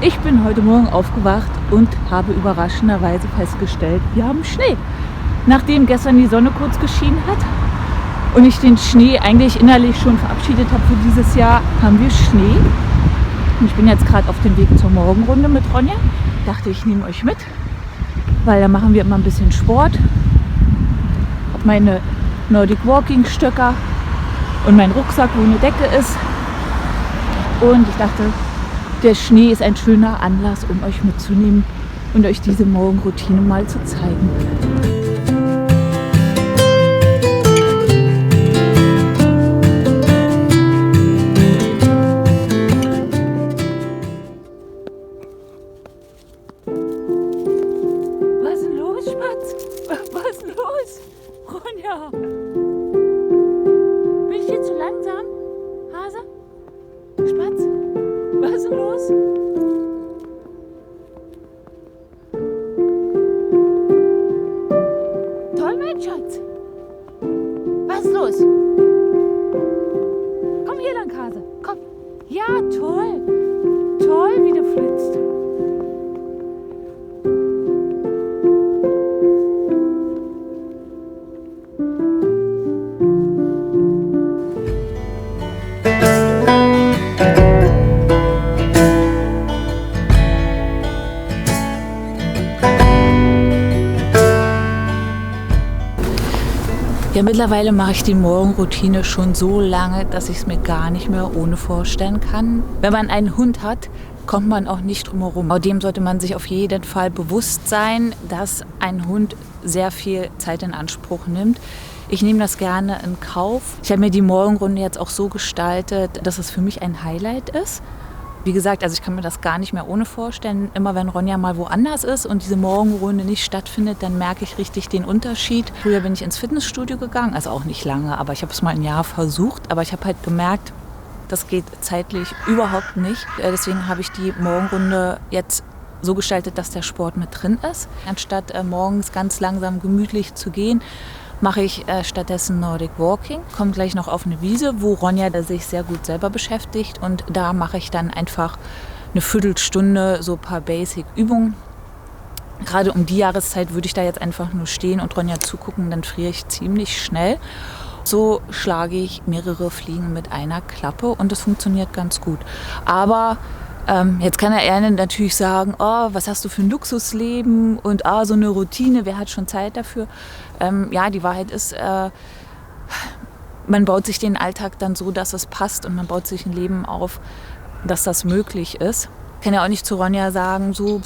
Ich bin heute Morgen aufgewacht und habe überraschenderweise festgestellt, wir haben Schnee. Nachdem gestern die Sonne kurz geschienen hat und ich den Schnee eigentlich innerlich schon verabschiedet habe für dieses Jahr, haben wir Schnee. Und ich bin jetzt gerade auf dem Weg zur Morgenrunde mit Ronja. Dachte, ich nehme euch mit, weil da machen wir immer ein bisschen Sport. Habe meine Nordic Walking Stöcker und meinen Rucksack, wo eine Decke ist. Und ich dachte, der Schnee ist ein schöner Anlass, um euch mitzunehmen und euch diese Morgenroutine mal zu zeigen. Was ist denn los, Spatz? Was ist denn los? Ronja! Bin ich hier zu langsam? Hase? Spatz? Was ist denn los? Toll, mein Schatz. Was ist los? Komm hier lang, Hase. Komm. Ja, toll. Toll, wie du flitzt. Ja, mittlerweile mache ich die Morgenroutine schon so lange, dass ich es mir gar nicht mehr ohne vorstellen kann. Wenn man einen Hund hat, kommt man auch nicht drum herum. Außerdem sollte man sich auf jeden Fall bewusst sein, dass ein Hund sehr viel Zeit in Anspruch nimmt. Ich nehme das gerne in Kauf. Ich habe mir die Morgenrunde jetzt auch so gestaltet, dass es für mich ein Highlight ist. Wie gesagt, also ich kann mir das gar nicht mehr ohne vorstellen. Immer wenn Ronja mal woanders ist und diese Morgenrunde nicht stattfindet, dann merke ich richtig den Unterschied. Früher bin ich ins Fitnessstudio gegangen, also auch nicht lange, aber ich habe es mal ein Jahr versucht. Aber ich habe halt gemerkt, das geht zeitlich überhaupt nicht. Deswegen habe ich die Morgenrunde jetzt so gestaltet, dass der Sport mit drin ist. Anstatt morgens ganz langsam gemütlich zu gehen, mache ich stattdessen Nordic Walking. Komme gleich noch auf eine Wiese, wo Ronja sich sehr gut selber beschäftigt. Und da mache ich dann einfach eine Viertelstunde so ein paar Basic-Übungen. Gerade um die Jahreszeit würde ich da jetzt einfach nur stehen und Ronja zugucken, dann friere ich ziemlich schnell. So schlage ich mehrere Fliegen mit einer Klappe und das funktioniert ganz gut. Aber jetzt kann er natürlich sagen, oh, was hast du für ein Luxusleben und so eine Routine, wer hat schon Zeit dafür? Ja, die Wahrheit ist, man baut sich den Alltag dann so, dass es passt und man baut sich ein Leben auf, dass das möglich ist. Ich kann ja auch nicht zu Ronja sagen, so,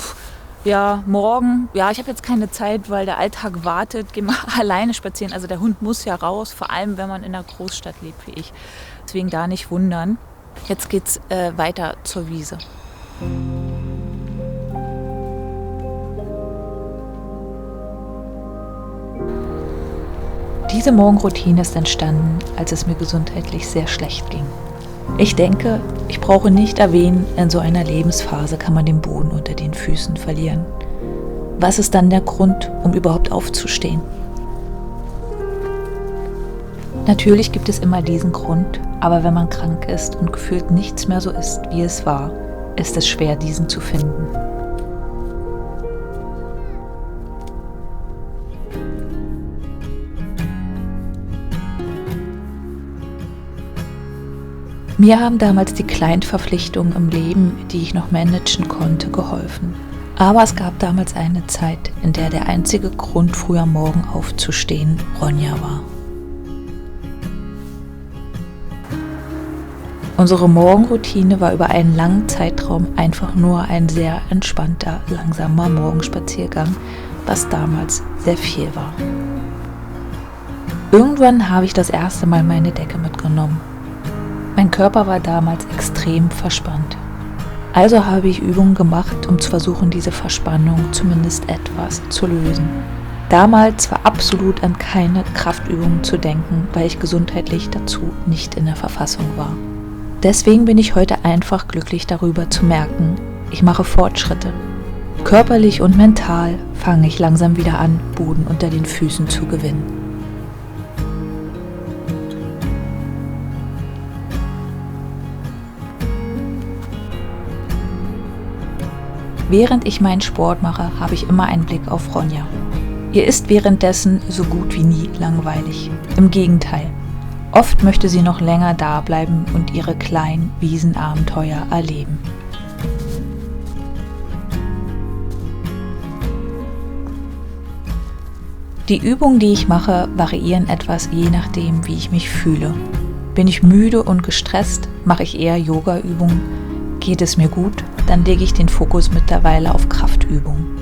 ja, morgen, ja, ich habe jetzt keine Zeit, weil der Alltag wartet, geh mal alleine spazieren. Also der Hund muss ja raus, vor allem wenn man in einer Großstadt lebt wie ich. Deswegen da nicht wundern. Jetzt geht's weiter zur Wiese. Diese Morgenroutine ist entstanden, als es mir gesundheitlich sehr schlecht ging. Ich denke, ich brauche nicht erwähnen, in so einer Lebensphase kann man den Boden unter den Füßen verlieren. Was ist dann der Grund, um überhaupt aufzustehen? Natürlich gibt es immer diesen Grund, aber wenn man krank ist und gefühlt nichts mehr so ist, wie es war, ist es schwer, diesen zu finden. Mir haben damals die kleinen Verpflichtungen im Leben, die ich noch managen konnte, geholfen. Aber es gab damals eine Zeit, in der der einzige Grund, früh am Morgen aufzustehen, Ronja war. Unsere Morgenroutine war über einen langen Zeitraum einfach nur ein sehr entspannter, langsamer Morgenspaziergang, was damals sehr viel war. Irgendwann habe ich das erste Mal meine Decke mitgenommen. Mein Körper war damals extrem verspannt. Also habe ich Übungen gemacht, um zu versuchen, diese Verspannung zumindest etwas zu lösen. Damals war absolut an keine Kraftübungen zu denken, weil ich gesundheitlich dazu nicht in der Verfassung war. Deswegen bin ich heute einfach glücklich darüber zu merken, ich mache Fortschritte. Körperlich und mental fange ich langsam wieder an, Boden unter den Füßen zu gewinnen. Während ich meinen Sport mache, habe ich immer einen Blick auf Ronja. Ihr ist währenddessen so gut wie nie langweilig. Im Gegenteil. Oft möchte sie noch länger da bleiben und ihre kleinen Wiesenabenteuer erleben. Die Übungen, die ich mache, variieren etwas je nachdem, wie ich mich fühle. Bin ich müde und gestresst, mache ich eher Yoga-Übungen. Geht es mir gut, dann lege ich den Fokus mittlerweile auf Kraftübungen.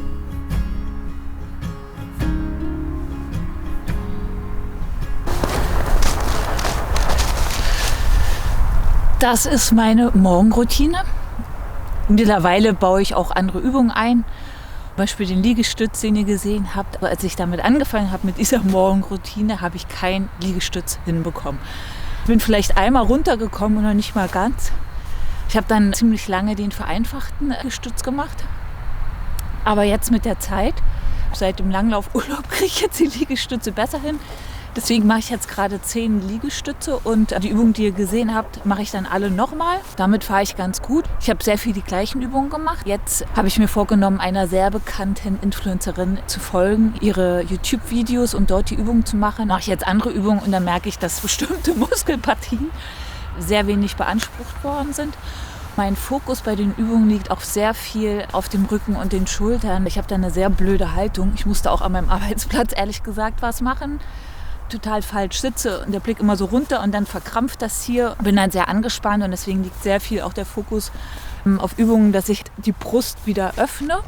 Das ist meine Morgenroutine. Mittlerweile baue ich auch andere Übungen ein. Zum Beispiel den Liegestütz, den ihr gesehen habt. Aber als ich damit angefangen habe, mit dieser Morgenroutine, habe ich keinen Liegestütz hinbekommen. Ich bin vielleicht einmal runtergekommen und noch nicht mal ganz. Ich habe dann ziemlich lange den vereinfachten Liegestütz gemacht. Aber jetzt mit der Zeit, seit dem Langlaufurlaub, kriege ich jetzt die Liegestütze besser hin. Deswegen mache ich jetzt gerade 10 Liegestütze und die Übungen, die ihr gesehen habt, mache ich dann alle nochmal. Damit fahre ich ganz gut. Ich habe sehr viel die gleichen Übungen gemacht. Jetzt habe ich mir vorgenommen, einer sehr bekannten Influencerin zu folgen, ihre YouTube-Videos und dort die Übungen zu machen. Mache ich jetzt andere Übungen und dann merke ich, dass bestimmte Muskelpartien sehr wenig beansprucht worden sind. Mein Fokus bei den Übungen liegt auch sehr viel auf dem Rücken und den Schultern. Ich habe da eine sehr blöde Haltung. Ich musste auch an meinem Arbeitsplatz ehrlich gesagt was machen. Total falsch sitze und der Blick immer so runter und dann verkrampft das hier. Bin dann sehr angespannt und deswegen liegt sehr viel auch der Fokus auf Übungen, dass ich die Brust wieder öffne,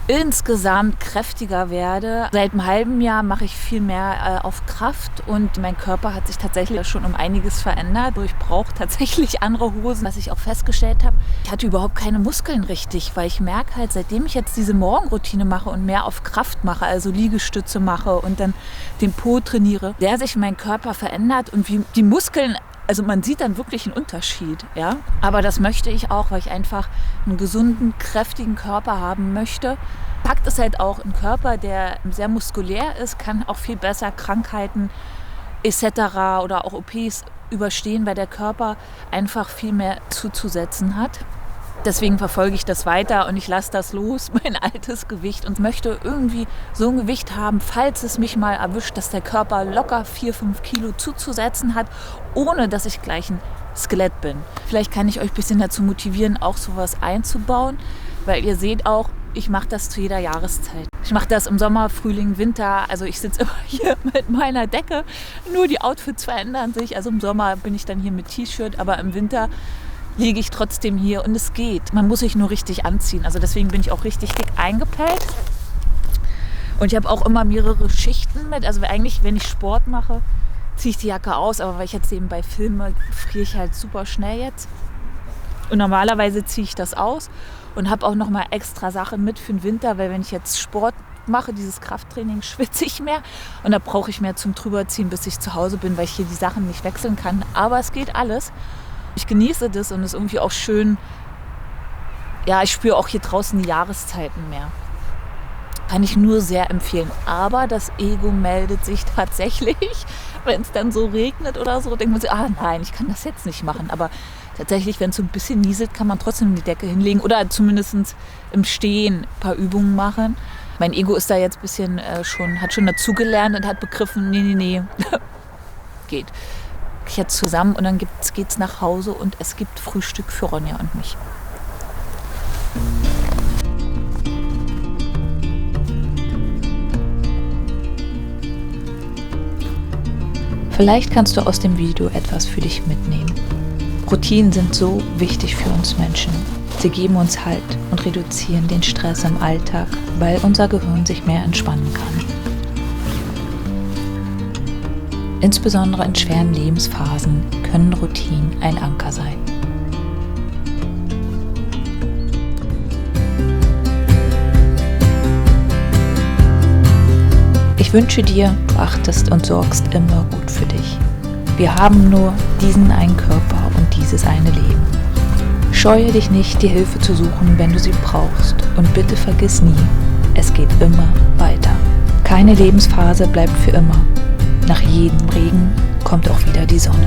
insgesamt kräftiger werde. Seit einem halben Jahr mache ich viel mehr auf Kraft und mein Körper hat sich tatsächlich schon um einiges verändert. Ich brauche tatsächlich andere Hosen, was ich auch festgestellt habe. Ich hatte überhaupt keine Muskeln richtig, weil ich merke halt, seitdem ich jetzt diese Morgenroutine mache und mehr auf Kraft mache, also Liegestütze mache und dann den Po trainiere, der sich mein Körper verändert und wie die Muskeln, also man sieht dann wirklich einen Unterschied, ja. Aber das möchte ich auch, weil ich einfach einen gesunden, kräftigen Körper haben möchte. Fakt ist halt auch, ein Körper, der sehr muskulär ist, kann auch viel besser Krankheiten etc. oder auch OPs überstehen, weil der Körper einfach viel mehr zuzusetzen hat. Deswegen verfolge ich das weiter und ich lasse das los, mein altes Gewicht, und möchte irgendwie so ein Gewicht haben, falls es mich mal erwischt, dass der Körper locker 4-5 Kilo zuzusetzen hat, ohne dass ich gleich ein Skelett bin. Vielleicht kann ich euch ein bisschen dazu motivieren, auch sowas einzubauen, weil ihr seht auch, ich mache das zu jeder Jahreszeit. Ich mache das im Sommer, Frühling, Winter. Also ich sitze immer hier mit meiner Decke. Nur die Outfits verändern sich. Also im Sommer bin ich dann hier mit T-Shirt, aber im Winter liege ich trotzdem hier und es geht. Man muss sich nur richtig anziehen. Also deswegen bin ich auch richtig dick eingepellt. Und ich habe auch immer mehrere Schichten mit. Also eigentlich, wenn ich Sport mache, ziehe ich die Jacke aus. Aber weil ich jetzt eben bei Filme friere ich halt super schnell jetzt. Und normalerweise ziehe ich das aus und habe auch nochmal extra Sachen mit für den Winter. Weil wenn ich jetzt Sport mache, dieses Krafttraining, schwitze ich mehr. Und da brauche ich mehr zum Drüberziehen, bis ich zu Hause bin, weil ich hier die Sachen nicht wechseln kann. Aber es geht alles. Ich genieße das und es ist irgendwie auch schön. Ja, ich spüre auch hier draußen die Jahreszeiten mehr. Kann ich nur sehr empfehlen. Aber das Ego meldet sich tatsächlich, wenn es dann so regnet oder so, denkt man sich, nein, ich kann das jetzt nicht machen. Aber tatsächlich, wenn es so ein bisschen nieselt, kann man trotzdem die Decke hinlegen oder zumindest im Stehen ein paar Übungen machen. Mein Ego ist da jetzt ein bisschen hat schon dazugelernt und hat begriffen, nee, geht. Jetzt zusammen und dann geht's nach Hause und es gibt Frühstück für Ronja und mich. Vielleicht kannst du aus dem Video etwas für dich mitnehmen. Routinen sind so wichtig für uns Menschen. Sie geben uns Halt und reduzieren den Stress im Alltag, weil unser Gehirn sich mehr entspannen kann. Insbesondere in schweren Lebensphasen können Routinen ein Anker sein. Ich wünsche dir, du achtest und sorgst immer gut für dich. Wir haben nur diesen einen Körper und dieses eine Leben. Scheue dich nicht, dir Hilfe zu suchen, wenn du sie brauchst. Und bitte vergiss nie, es geht immer weiter. Keine Lebensphase bleibt für immer. Nach jedem Regen kommt auch wieder die Sonne.